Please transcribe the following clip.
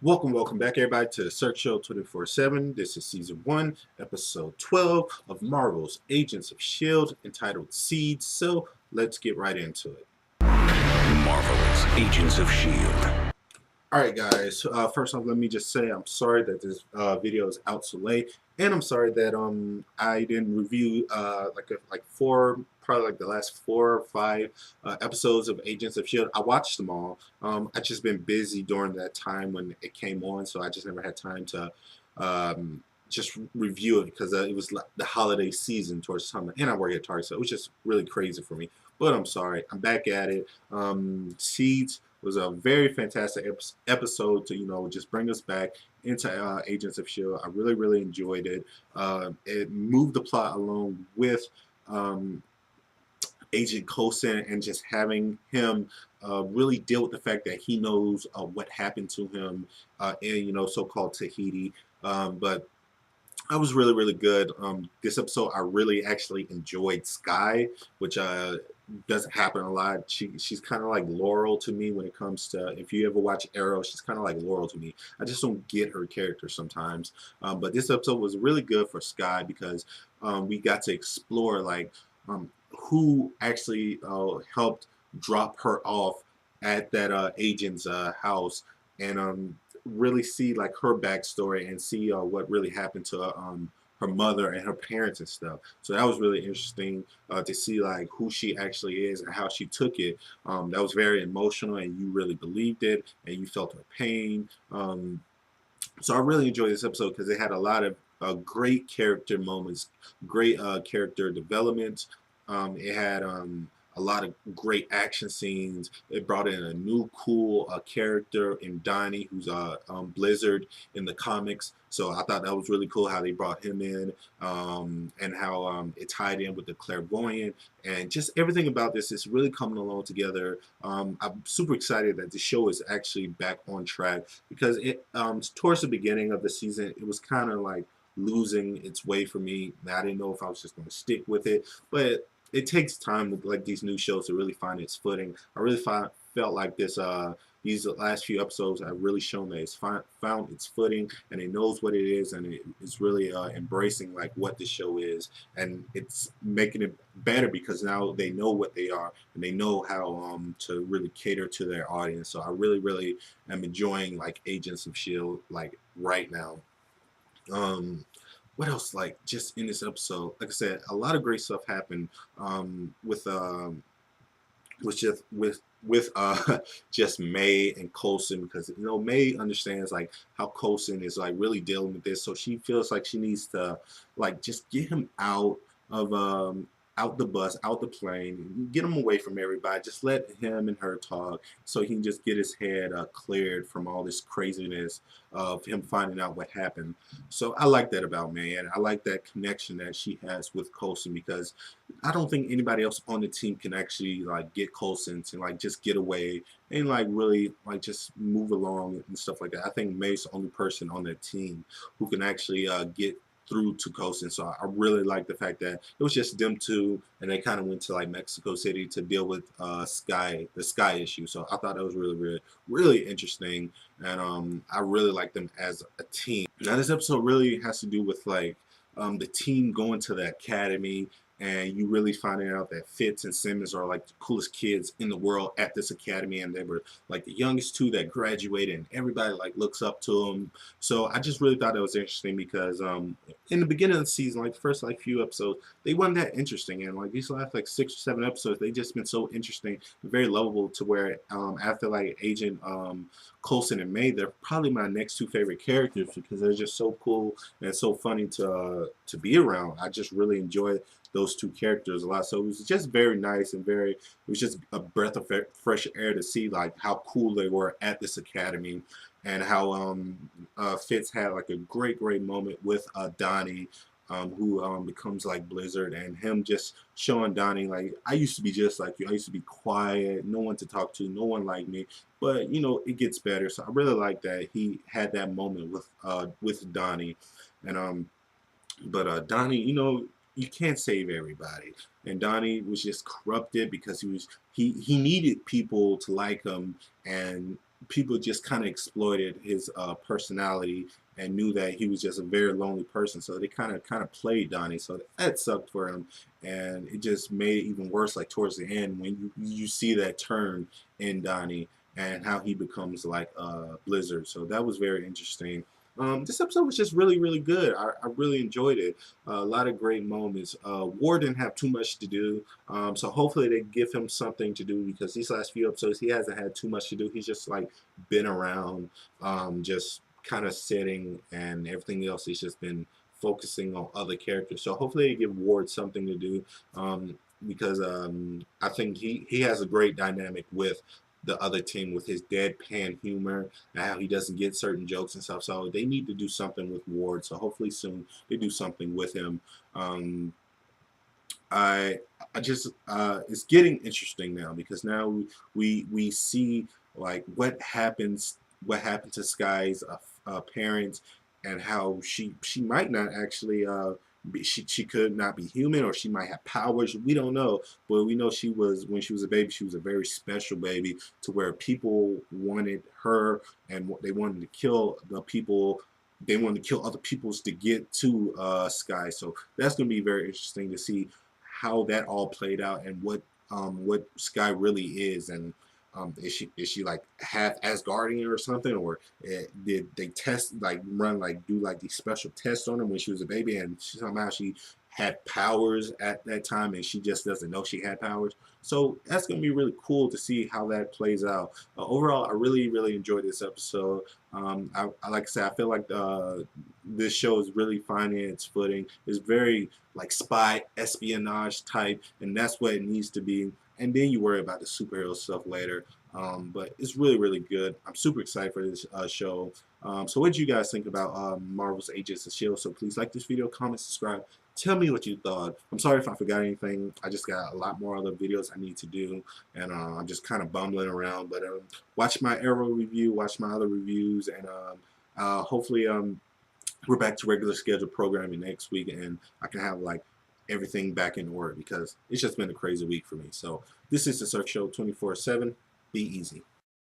Welcome back, everybody, to Search Show 24/7. This is Season 1, Episode 12 of Marvel's Agents of S.H.I.E.L.D., entitled Seeds. So, let's get right into it. Marvel's Agents of S.H.I.E.L.D. Alright, guys, first off, let me just say I'm sorry that this video is out so late, and I'm sorry that I didn't review probably like the last 4 or 5 episodes of Agents of S.H.I.E.L.D. I watched them all. I just been busy during that time when it came on, so I just never had time to just review it because it was like the holiday season towards summer, and I work at Target, so it was just really crazy for me. But I'm sorry, I'm back at it. Seeds was a very fantastic episode to just bring us back into Agents of S.H.I.E.L.D. I really enjoyed it. It moved the plot along with Agent Coulson and just having him really deal with the fact that he knows what happened to him in so-called Tahiti. But I was really good. This episode, I really actually enjoyed Sky, which doesn't happen a lot. She's kind of like Laurel to me when it comes to, if you ever watch Arrow, she's kind of like Laurel to me. I just don't get her character sometimes. But this episode was really good for Sky because we got to explore like who actually helped drop her off at that agent's house, and really see like her backstory and see what really happened to her mother and her parents and stuff. So that was really interesting to see like who she actually is and how she took it. That was very emotional, and you really believed it, and you felt her pain. So I really enjoyed this episode because it had a lot of great character moments, great character development. It had a lot of great action scenes. It brought in a new cool character in Donnie, who's Blizzard in the comics. So I thought that was really cool how they brought him in, and how it tied in with the clairvoyant, and just everything about this is really coming along together. I'm super excited that the show is actually back on track because it towards the beginning of the season it was kind of like losing its way for me. I didn't know if I was just going to stick with it, but it takes time with like these new shows to really find its footing. I really felt like these last few episodes have really shown that it's found its footing, and it knows what it is, and it is really embracing like what the show is, and it's making it better because now they know what they are, and they know how to really cater to their audience. So I really am enjoying like Agents of S.H.I.E.L.D. like right now. What else? Like just in this episode, like I said, a lot of great stuff happened with just just May and Coulson, because May understands like how Coulson is like really dealing with this, so she feels like she needs to like just get him of out the bus, out the plane, get him away from everybody. Just let him and her talk so he can just get his head cleared from all this craziness of him finding out what happened. So I like that about May, and I like that connection that she has with Coulson, because I don't think anybody else on the team can actually like get Coulson to like just get away and like really like just move along and stuff like that. I think May's the only person on the team who can actually get through to Coulson. So I really like the fact that it was just them two, and they kind of went to like Mexico City to deal with the Sky issue. So I thought that was really interesting, and I really like them as a team. Now this episode really has to do with like the team going to the academy, and you really finding out that Fitz and Simmons are like the coolest kids in the world at this academy, and they were like the youngest two that graduated, and everybody like looks up to them. So I just really thought that was interesting because in the beginning of the season, like the first like few episodes, they weren't that interesting, and like these last like 6 or 7 episodes, they just been so interesting and very lovable to where after like Agent Coulson and May, they're probably my next 2 favorite characters because they're just so cool and so funny to be around. I just really enjoyed those 2 characters a lot. So it was just very nice, and it was just a breath of fresh air to see like how cool they were at this academy, and how Fitz had like a great moment with Donnie, who becomes like Blizzard, and him just showing Donnie like, I used to be just like you. I used to be quiet, no one to talk to, no one like me, but it gets better. So I really like that he had that moment with Donnie, and but Donnie, you can't save everybody, and Donnie was just corrupted because he needed people to like him, and people just kind of exploited his personality and knew that he was just a very lonely person. So they kind of played Donnie. So that sucked for him, and it just made it even worse. Like towards the end, when you see that turn in Donnie and how he becomes like Blizzard. So that was very interesting. This episode was just really, really good. I really enjoyed it. A lot of great moments. Ward didn't have too much to do, so hopefully they give him something to do because these last few episodes he hasn't had too much to do. He's just like been around, just kind of sitting, and everything else he's just been focusing on other characters. So hopefully they give Ward something to do, because I think he has a great dynamic with the other team with his deadpan humor and how he doesn't get certain jokes and stuff. So they need to do something with Ward. So hopefully soon they do something with him. Um, I I just it's getting interesting now because now we see like what happened to Sky's parents and how she might not actually she could not be human, or she might have powers. We don't know, but we know she was, when she was a baby, she was a very special baby to where people wanted her, and they wanted to kill the people. They wanted to kill other peoples to get to Sky. So that's going to be very interesting to see how that all played out and what Sky really is, and is she like half Asgardian or something, or did they test like run like do like these special tests on her when she was a baby, and somehow she had powers at that time and she just doesn't know she had powers. So that's gonna be really cool to see how that plays out. Overall, I really really enjoyed this episode. I like I said, I feel like this show is really finding its footing. It's very like spy espionage type, and that's what it needs to be. And then you worry about the superhero stuff later. But it's really, really good. I'm super excited for this show. So what did you guys think about Marvel's Agents of S.H.I.E.L.D? So please like this video, comment, subscribe. Tell me what you thought. I'm sorry if I forgot anything. I just got a lot more other videos I need to do, and I'm just kind of bumbling around. But watch my Arrow review, watch my other reviews, and hopefully we're back to regular scheduled programming next week, and I can have like everything back in order because it's just been a crazy week for me. So this is the Search Show 24/7. Be easy.